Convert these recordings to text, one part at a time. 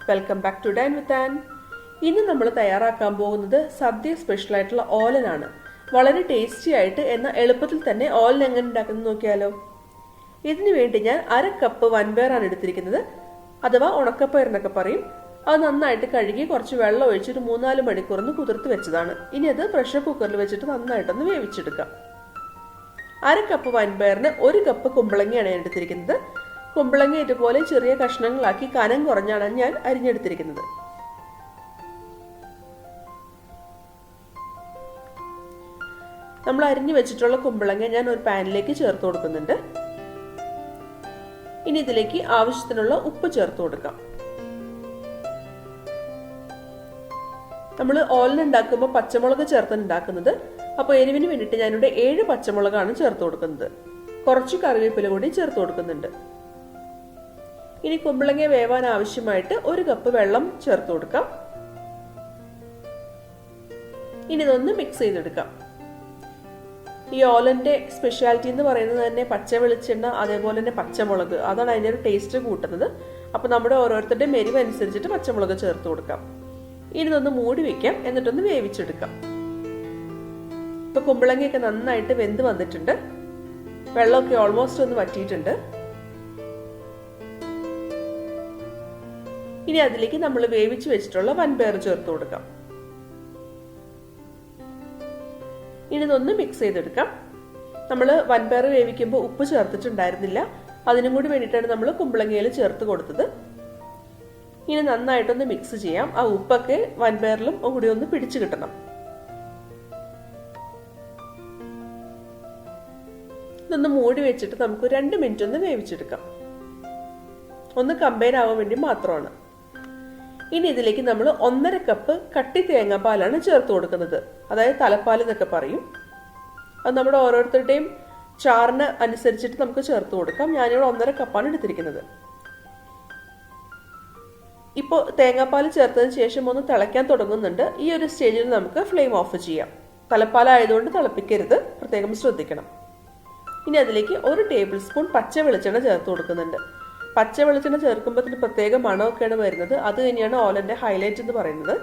Welcome back to dine with Ann. ഇന്ന് നമ്മൾ തയ്യാറാക്കാൻ പോകുന്നത് സദ്യ സ്പെഷ്യൽ ആയിട്ടുള്ള ഓലനാണ്. വളരെ ടേസ്റ്റി ആയിട്ട് എന്നാൽ എളുപ്പത്തിൽ തന്നെ ഓലൻ എങ്ങനെ ഉണ്ടാക്കുന്നത് നോക്കിയാലോ. ഇതിനു വേണ്ടി ഞാൻ 1/2 കപ്പ് വൻപയറാണ് എടുത്തിരിക്കുന്നത്, അഥവാ ഉണക്കപ്പയർ എന്നൊക്കെ പറയും. അത് നന്നായിട്ട് കഴുകി കുറച്ച് വെള്ളം ഒഴിച്ച് ഒരു 3-4 മണിക്കൂറൊന്ന് കുതിർത്ത് വെച്ചതാണ്. ഇനി അത് പ്രഷർ കുക്കറിൽ വെച്ചിട്ട് നന്നായിട്ടൊന്ന് വേവിച്ചെടുക്കാം. 1/2 കപ്പ് വൻപയറിന് 1 കപ്പ് കുമ്പളങ്ങയാണ് ഞാൻ എടുത്തിരിക്കുന്നത്. കുമ്പളങ്ങ ഇതുപോലെ ചെറിയ കഷ്ണങ്ങളാക്കി കനം കുറഞ്ഞാണ് ഞാൻ അരിഞ്ഞെടുത്തിരിക്കുന്നത്. നമ്മൾ അരിഞ്ഞു വെച്ചിട്ടുള്ള കുമ്പളങ്ങ ഞാൻ ഒരു പാനിലേക്ക് ചേർത്ത് കൊടുക്കുന്നുണ്ട്. ഇനി ഇതിലേക്ക് ആവശ്യത്തിനുള്ള ഉപ്പ് ചേർത്ത് കൊടുക്കാം. നമ്മൾ ഓലൻ ഉണ്ടാക്കുമ്പോൾ പച്ചമുളക് ചേർത്താണ് ഉണ്ടാക്കുന്നത്. അപ്പോൾ എരിവിന് വേണ്ടിയിട്ട് ഞാനിവിടെ 7 പച്ചമുളകാണ് ചേർത്ത് കൊടുക്കുന്നത്. കുറച്ച് കറിവേപ്പില കൂടി ചേർത്ത് കൊടുക്കുന്നുണ്ട്. ഇനി കുമ്പളങ്ങ വേവാൻ ആവശ്യമായിട്ട് 1 കപ്പ് വെള്ളം ചേർത്ത് കൊടുക്കാം. ഇനി ഇതൊന്ന് മിക്സ് ചെയ്തെടുക്കാം. ഈ ഓലന്റെ സ്പെഷ്യാലിറ്റി എന്ന് പറയുന്നത് തന്നെ പച്ച വെളിച്ചെണ്ണ, അതേപോലെ തന്നെ പച്ചമുളക്, അതാണ് അതിൻ്റെ ഒരു ടേസ്റ്റ് കൂട്ടുന്നത്. അപ്പൊ നമ്മുടെ ഓരോരുത്തരുടെയും എരിവ് അനുസരിച്ചിട്ട് പച്ചമുളക് ചേർത്ത് കൊടുക്കാം. ഇനി ഇതൊന്ന് മൂടി വെക്കാം, എന്നിട്ടൊന്ന് വേവിച്ചെടുക്കാം. ഇപ്പൊ കുമ്പളങ്ങയൊക്കെ നന്നായിട്ട് വെന്ത് വന്നിട്ടുണ്ട്. വെള്ളമൊക്കെ ഓൾമോസ്റ്റ് ഒന്ന് വറ്റിയിട്ടുണ്ട്. ഇനി അതിലേക്ക് നമ്മൾ വേവിച്ച് വെച്ചിട്ടുള്ള വൻപയർ ചേർത്ത് കൊടുക്കാം. ഇനി ഇതൊന്ന് മിക്സ് ചെയ്തെടുക്കാം. നമ്മൾ വൻപയർ വേവിക്കുമ്പോൾ ഉപ്പ് ചേർത്തിട്ടുണ്ടായിരുന്നില്ല, അതിനും കൂടി വേണ്ടിയിട്ടാണ് നമ്മൾ കുമ്പളങ്ങയിൽ ചേർത്ത് കൊടുത്തത്. ഇനി നന്നായിട്ടൊന്ന് മിക്സ് ചെയ്യാം. ആ ഉപ്പൊക്കെ വൻപയറിലും കൂടി ഒന്ന് പിടിച്ചു കിട്ടണം. ഇതൊന്ന് മൂടി വെച്ചിട്ട് നമുക്ക് 2 മിനിറ്റ് ഒന്ന് വേവിച്ചെടുക്കാം. ഒന്ന് കമ്പൈൻ ആവാൻ വേണ്ടി മാത്രമാണ്. ഇനി ഇതിലേക്ക് നമ്മൾ 1.5 കപ്പ് കട്ടി തേങ്ങാപ്പാലാണ് ചേർത്ത് കൊടുക്കുന്നത്, അതായത് തലപ്പാൽ എന്നൊക്കെ പറയും. അത് നമ്മുടെ ഓരോരുത്തരുടെയും ചാറിന് അനുസരിച്ചിട്ട് നമുക്ക് ചേർത്ത് കൊടുക്കാം. ഞാനിവിടെ 1.5 കപ്പാണ് എടുത്തിരിക്കുന്നത്. ഇപ്പോൾ തേങ്ങാപ്പാൽ ചേർത്തതിന് ശേഷം ഒന്ന് തിളയ്ക്കാൻ തുടങ്ങുന്നുണ്ട്. ഈ ഒരു സ്റ്റേജിൽ നമുക്ക് ഫ്ലെയിം ഓഫ് ചെയ്യാം. തലപ്പാലായതുകൊണ്ട് തിളപ്പിക്കരുത്, പ്രത്യേകം ശ്രദ്ധിക്കണം. ഇനി അതിലേക്ക് 1 ടേബിൾ സ്പൂൺ പച്ച വെളിച്ചെണ്ണ ചേർത്ത് കൊടുക്കുന്നുണ്ട്. പച്ച വെളിച്ചെണ്ണ ചേർക്കുമ്പോൾ ഇതിന് പ്രത്യേക മണമൊക്കെയാണ് വരുന്നത്. അത് തന്നെയാണ് ഓലന്റെ ഹൈലൈറ്റ് എന്ന് പറയുന്നത്.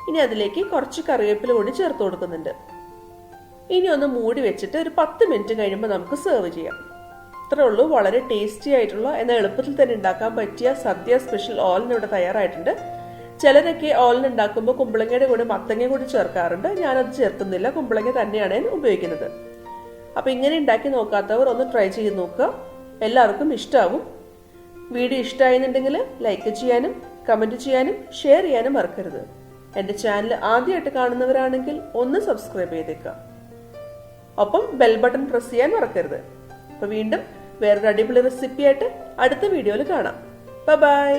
ഇനി അതിലേക്ക് കുറച്ച് കറിവേപ്പില കൂടി ചേർത്ത് കൊടുക്കുന്നുണ്ട്. ഇനി ഒന്ന് മൂടി വെച്ചിട്ട് ഒരു 10 മിനിറ്റ് കഴിയുമ്പോൾ നമുക്ക് സെർവ് ചെയ്യാം. ഇത്രേ ഉള്ളൂ. വളരെ ടേസ്റ്റി ആയിട്ടുള്ള എന്നാൽ എളുപ്പത്തിൽ തന്നെ ഉണ്ടാക്കാൻ പറ്റിയ സദ്യ സ്പെഷ്യൽ ഓലൻ ഇവിടെ തയ്യാറായിട്ടുണ്ട്. ചിലരൊക്കെ ഓലൻ ഉണ്ടാക്കുമ്പോൾ കുമ്പളങ്ങയുടെ കൂടെ മത്തങ്ങ കൂടി ചേർക്കാറുണ്ട്. ഞാനത് ചേർക്കുന്നില്ല, കുമ്പളങ്ങ തന്നെയാണ് ഞാൻ ഉപയോഗിക്കുന്നത്. അപ്പൊ ഇങ്ങനെ ഉണ്ടാക്കി നോക്കാത്തവർ ഒന്ന് ട്രൈ ചെയ്ത് നോക്കുക. എല്ലാവർക്കും ഇഷ്ടമാവും. വീഡിയോ ഇഷ്ടമായെന്നുണ്ടെങ്കിൽ ലൈക്ക് ചെയ്യാനും കമന്റ് ചെയ്യാനും ഷെയർ ചെയ്യാനും മറക്കരുത്. എന്റെ ചാനൽ ആദ്യമായിട്ട് കാണുന്നവരാണെങ്കിൽ ഒന്ന് സബ്സ്ക്രൈബ് ചെയ്തേക്കുക. ഒപ്പം ബെൽ ബട്ടൺ പ്രസ് ചെയ്യാൻ മറക്കരുത്. അപ്പൊ വീണ്ടും വേറൊരു അടിപൊളി റെസിപ്പി ആയിട്ട് അടുത്ത വീഡിയോയിൽ കാണാം. ബൈ.